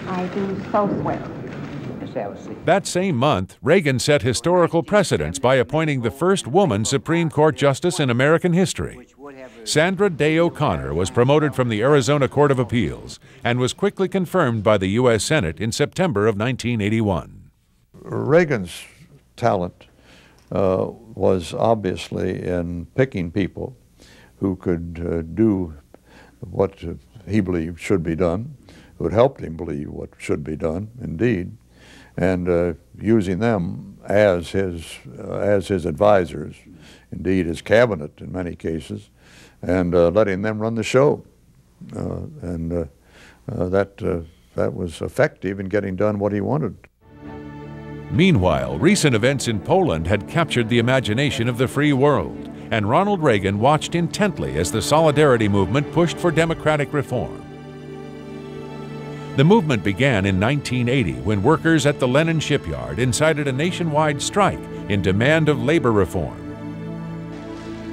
I do so swear. That same month, Reagan set historical precedents by appointing the first woman Supreme Court justice in American history. Sandra Day O'Connor was promoted from the Arizona Court of Appeals and was quickly confirmed by the U.S. Senate in September of 1981. Reagan's talent was obviously in picking people who could do what he believed should be done, who had helped him believe what should be done, indeed, and using them as his advisors, indeed his cabinet in many cases, and letting them run the show. That was effective in getting done what he wanted. Meanwhile, recent events in Poland had captured the imagination of the free world, and Ronald Reagan watched intently as the Solidarity movement pushed for democratic reform. The movement began in 1980 when workers at the Lenin shipyard incited a nationwide strike in demand of labor reform.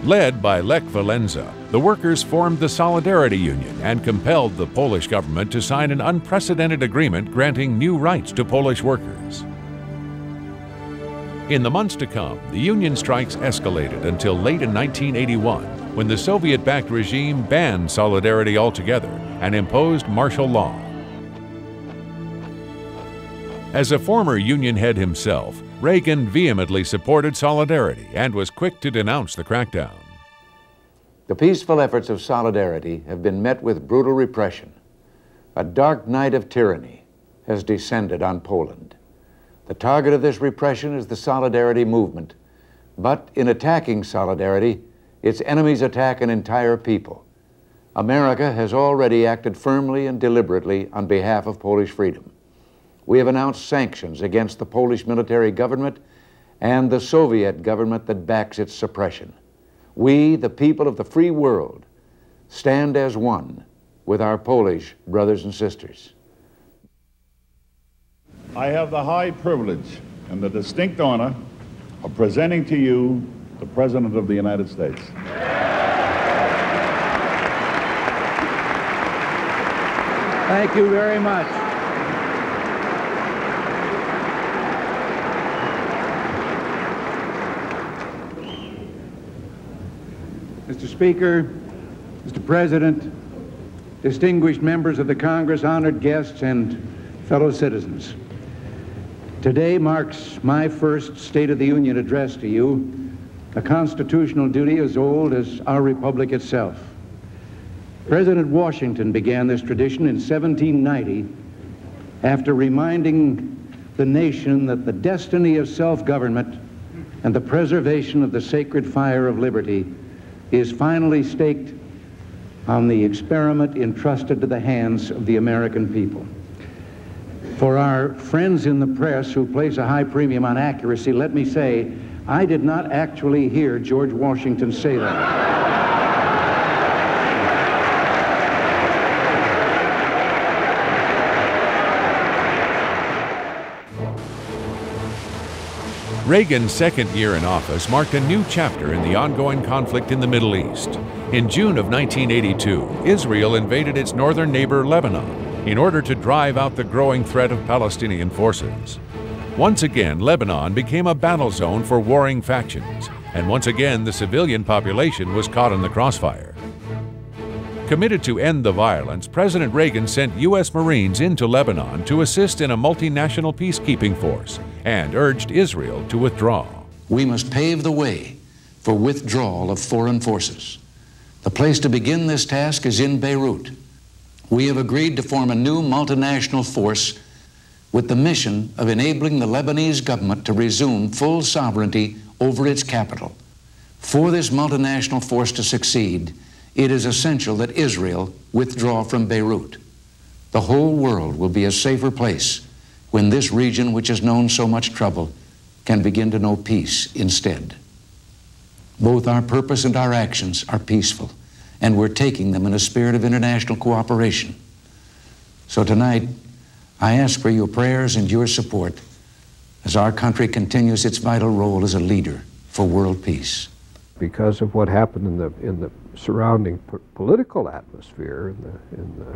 Led by Lech Walesa, the workers formed the Solidarity Union and compelled the Polish government to sign an unprecedented agreement granting new rights to Polish workers. In the months to come, the union strikes escalated until late in 1981, when the Soviet-backed regime banned Solidarity altogether and imposed martial law. As a former union head himself, Reagan vehemently supported Solidarity and was quick to denounce the crackdown. The peaceful efforts of Solidarity have been met with brutal repression. A dark night of tyranny has descended on Poland. The target of this repression is the Solidarity movement, but in attacking Solidarity, its enemies attack an entire people. America has already acted firmly and deliberately on behalf of Polish freedom. We have announced sanctions against the Polish military government and the Soviet government that backs its suppression. We, the people of the free world, stand as one with our Polish brothers and sisters. I have the high privilege and the distinct honor of presenting to you the President of the United States. Thank you very much. Mr. Speaker, Mr. President, distinguished members of the Congress, honored guests, and fellow citizens. Today marks my first State of the Union address to you, a constitutional duty as old as our republic itself. President Washington began this tradition in 1790 after reminding the nation that the destiny of self-government and the preservation of the sacred fire of liberty is finally staked on the experiment entrusted to the hands of the American people. For our friends in the press who place a high premium on accuracy, let me say, I did not actually hear George Washington say that. Reagan's second year in office marked a new chapter in the ongoing conflict in the Middle East. In June of 1982, Israel invaded its northern neighbor Lebanon in order to drive out the growing threat of Palestinian forces. Once again, Lebanon became a battle zone for warring factions, and once again the civilian population was caught in the crossfire. Committed to end the violence, President Reagan sent U.S. Marines into Lebanon to assist in a multinational peacekeeping force and urged Israel to withdraw. We must pave the way for withdrawal of foreign forces. The place to begin this task is in Beirut. We have agreed to form a new multinational force with the mission of enabling the Lebanese government to resume full sovereignty over its capital. For this multinational force to succeed, it is essential that Israel withdraw from Beirut. The whole world will be a safer place when this region, which has known so much trouble, can begin to know peace instead. Both our purpose and our actions are peaceful, and we're taking them in a spirit of international cooperation. So tonight, I ask for your prayers and your support as our country continues its vital role as a leader for world peace. Because of what happened in the surrounding political atmosphere in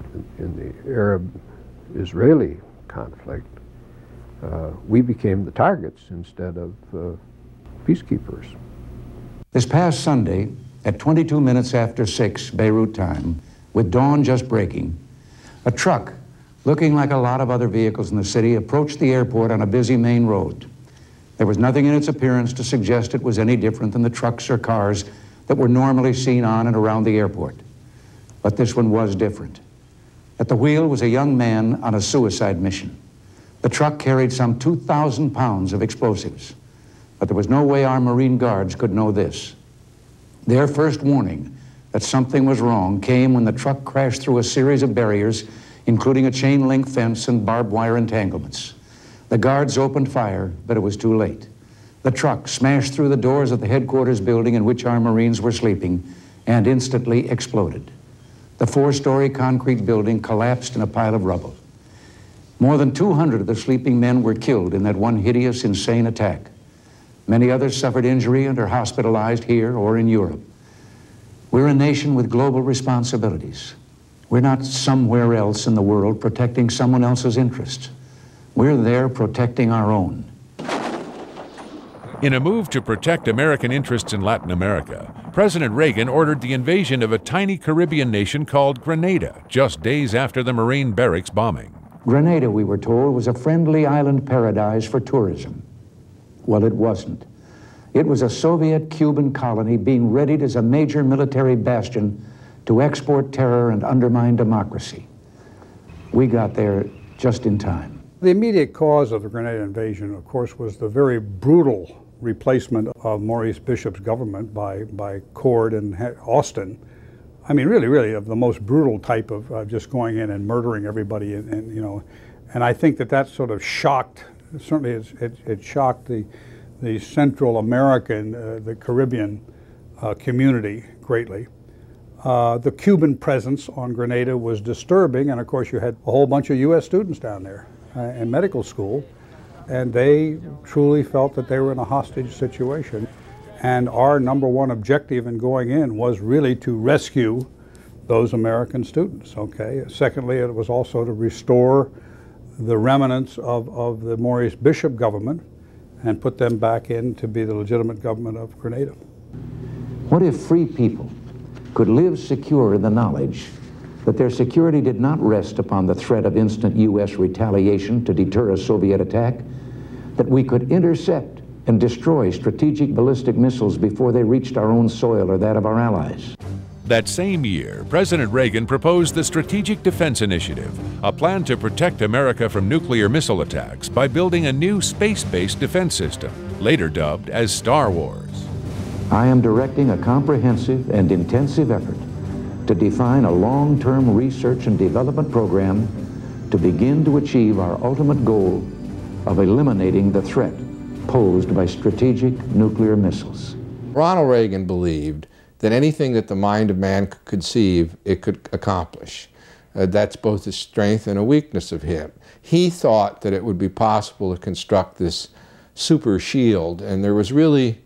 the the Arab-Israeli conflict, we became the targets instead of peacekeepers. This past Sunday, at 22 minutes after 6 Beirut time, with dawn just breaking, a truck, looking like a lot of other vehicles in the city, approached the airport on a busy main road. There was nothing in its appearance to suggest it was any different than the trucks or cars that were normally seen on and around the airport. But this one was different. At the wheel was a young man on a suicide mission. The truck carried some 2,000 pounds of explosives, but there was no way our Marine Guards could know this. Their first warning that something was wrong came when the truck crashed through a series of barriers, including a chain link fence and barbed wire entanglements. The guards opened fire, but it was too late. The truck smashed through the doors of the headquarters building in which our Marines were sleeping and instantly exploded. The 4-story concrete building collapsed in a pile of rubble. More than 200 of the sleeping men were killed in that one hideous, insane attack. Many others suffered injury and are hospitalized here or in Europe. We're a nation with global responsibilities. We're not somewhere else in the world protecting someone else's interests. We're there protecting our own. In a move to protect American interests in Latin America, President Reagan ordered the invasion of a tiny Caribbean nation called Grenada just days after the Marine barracks bombing. Grenada, we were told, was a friendly island paradise for tourism. Well, it wasn't. It was a Soviet-Cuban colony being readied as a major military bastion to export terror and undermine democracy. We got there just in time. The immediate cause of the Grenada invasion, of course, was the very brutal replacement of Maurice Bishop's government by Cord and Austin. I mean, really of the most brutal type of just going in and murdering everybody, and I think that sort of shocked, certainly it shocked the Central American, the Caribbean community greatly. The Cuban presence on Grenada was disturbing, and of course you had a whole bunch of U.S. students down there in medical school, and they truly felt that they were in a hostage situation. And our number one objective in going in was really to rescue those American students, okay? Secondly, it was also to restore the remnants of the Maurice Bishop government and put them back in to be the legitimate government of Grenada. What if free people could live secure in the knowledge that their security did not rest upon the threat of instant U.S. retaliation to deter a Soviet attack, that we could intercept and destroy strategic ballistic missiles before they reached our own soil or that of our allies? That same year, President Reagan proposed the Strategic Defense Initiative, a plan to protect America from nuclear missile attacks by building a new space-based defense system, later dubbed as Star Wars. I am directing a comprehensive and intensive effort to define a long-term research and development program to begin to achieve our ultimate goal of eliminating the threat posed by strategic nuclear missiles. Ronald Reagan believed that anything that the mind of man could conceive, it could accomplish. That's both a strength and a weakness of him. He thought that it would be possible to construct this super shield, and there was really,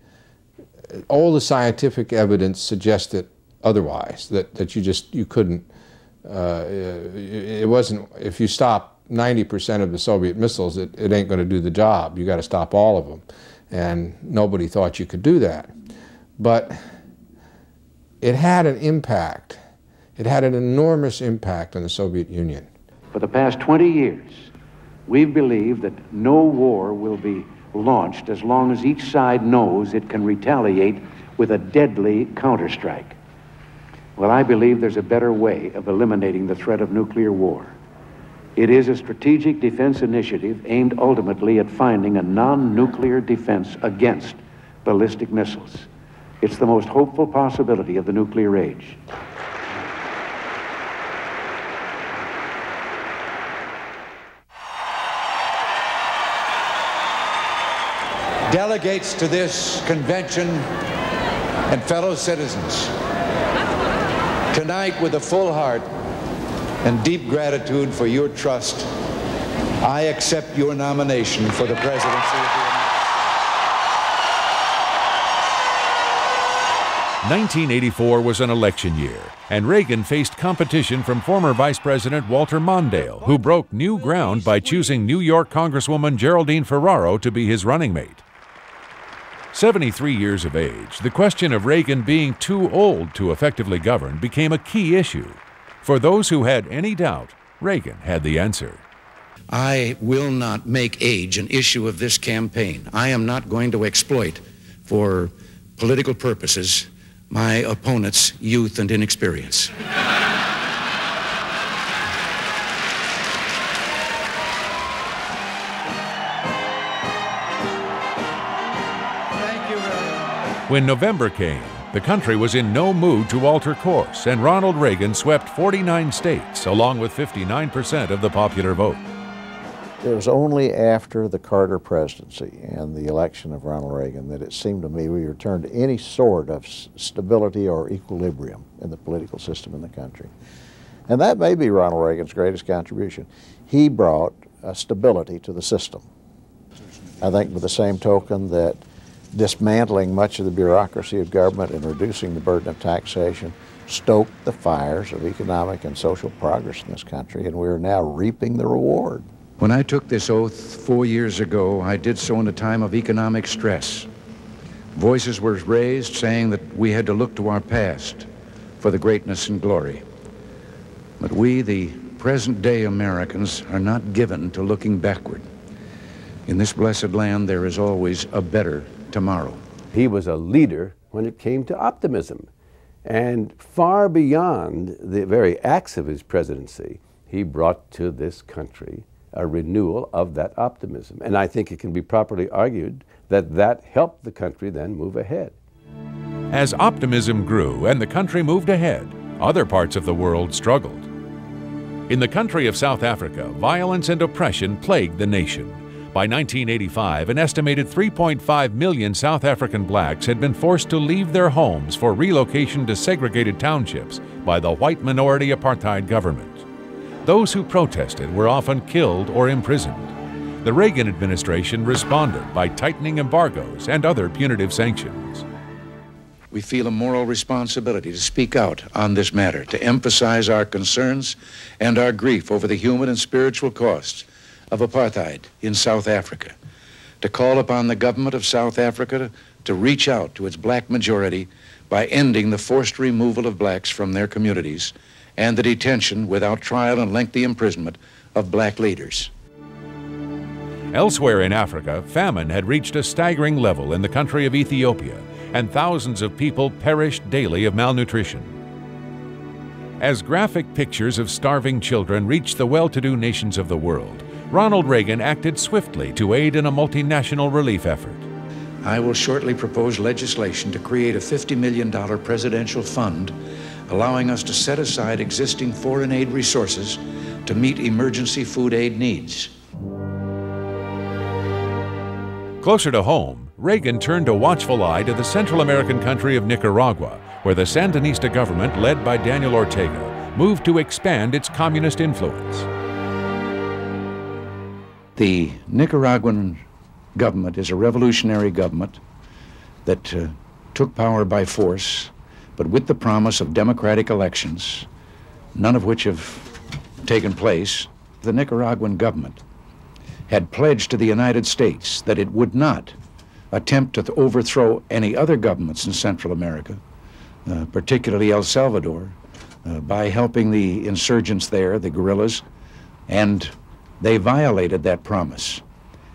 all the scientific evidence suggested otherwise, that you couldn't, it wasn't, if you stop 90% of the Soviet missiles, it ain't going to do the job. You got to stop all of them. And nobody thought you could do that. But it had an impact. It had an enormous impact on the Soviet Union. For the past 20 years, we've believed that no war will be launched as long as each side knows it can retaliate with a deadly counterstrike. Well, I believe there's a better way of eliminating the threat of nuclear war. It is a strategic defense initiative aimed ultimately at finding a non-nuclear defense against ballistic missiles. It's the most hopeful possibility of the nuclear age. Delegates to this convention and fellow citizens, tonight with a full heart and deep gratitude for your trust, I accept your nomination for the presidency of the United States. 1984 was an election year, and Reagan faced competition from former Vice President Walter Mondale, who broke new ground by choosing New York Congresswoman Geraldine Ferraro to be his running mate. 73 years of age, the question of Reagan being too old to effectively govern became a key issue. For those who had any doubt, Reagan had the answer. I will not make age an issue of this campaign. I am not going to exploit for political purposes my opponent's youth and inexperience. When November came, the country was in no mood to alter course, and Ronald Reagan swept 49 states, along with 59% of the popular vote. It was only after the Carter presidency and the election of Ronald Reagan that it seemed to me we returned to any sort of stability or equilibrium in the political system in the country. And that may be Ronald Reagan's greatest contribution. He brought stability to the system. I think by the same token that dismantling much of the bureaucracy of government and reducing the burden of taxation stoked the fires of economic and social progress in this country, and we are now reaping the reward. When I took this oath 4 years ago, I did so in a time of economic stress. Voices were raised saying that we had to look to our past for the greatness and glory. But we, the present-day Americans, are not given to looking backward. In this blessed land, there is always a better tomorrow. He was a leader when it came to optimism. And far beyond the very acts of his presidency, he brought to this country a renewal of that optimism. And I think it can be properly argued that that helped the country then move ahead. As optimism grew and the country moved ahead, other parts of the world struggled. In the country of South Africa, violence and oppression plagued the nation. By 1985, an estimated 3.5 million South African blacks had been forced to leave their homes for relocation to segregated townships by the white minority apartheid government. Those who protested were often killed or imprisoned. The Reagan administration responded by tightening embargoes and other punitive sanctions. We feel a moral responsibility to speak out on this matter, to emphasize our concerns and our grief over the human and spiritual costs of apartheid in South Africa, to call upon the government of South Africa to reach out to its black majority by ending the forced removal of blacks from their communities and the detention without trial and lengthy imprisonment of black leaders. Elsewhere in Africa, famine had reached a staggering level in the country of Ethiopia, and thousands of people perished daily of malnutrition. As graphic pictures of starving children reached the well-to-do nations of the world, Ronald Reagan acted swiftly to aid in a multinational relief effort. I will shortly propose legislation to create a $50 million presidential fund, allowing us to set aside existing foreign aid resources to meet emergency food aid needs. Closer to home, Reagan turned a watchful eye to the Central American country of Nicaragua, where the Sandinista government, led by Daniel Ortega, moved to expand its communist influence. The Nicaraguan government is a revolutionary government that took power by force, but with the promise of democratic elections, none of which have taken place. The Nicaraguan government had pledged to the United States that it would not attempt to overthrow any other governments in Central America, particularly El Salvador, by helping the insurgents there, the guerrillas, and they violated that promise,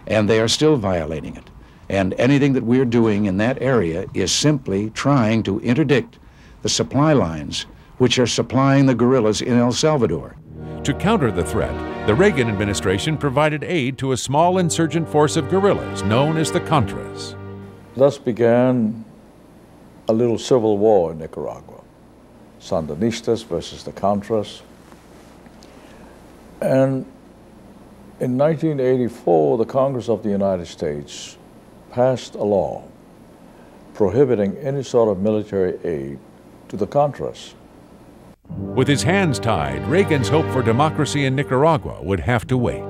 and they are still violating it. And anything that we're doing in that area is simply trying to interdict the supply lines which are supplying the guerrillas in El Salvador. To counter the threat, the Reagan administration provided aid to a small insurgent force of guerrillas known as the Contras. Thus began a little civil war in Nicaragua, Sandinistas versus the Contras. And in 1984, the Congress of the United States passed a law prohibiting any sort of military aid to the Contras. With his hands tied, Reagan's hope for democracy in Nicaragua would have to wait.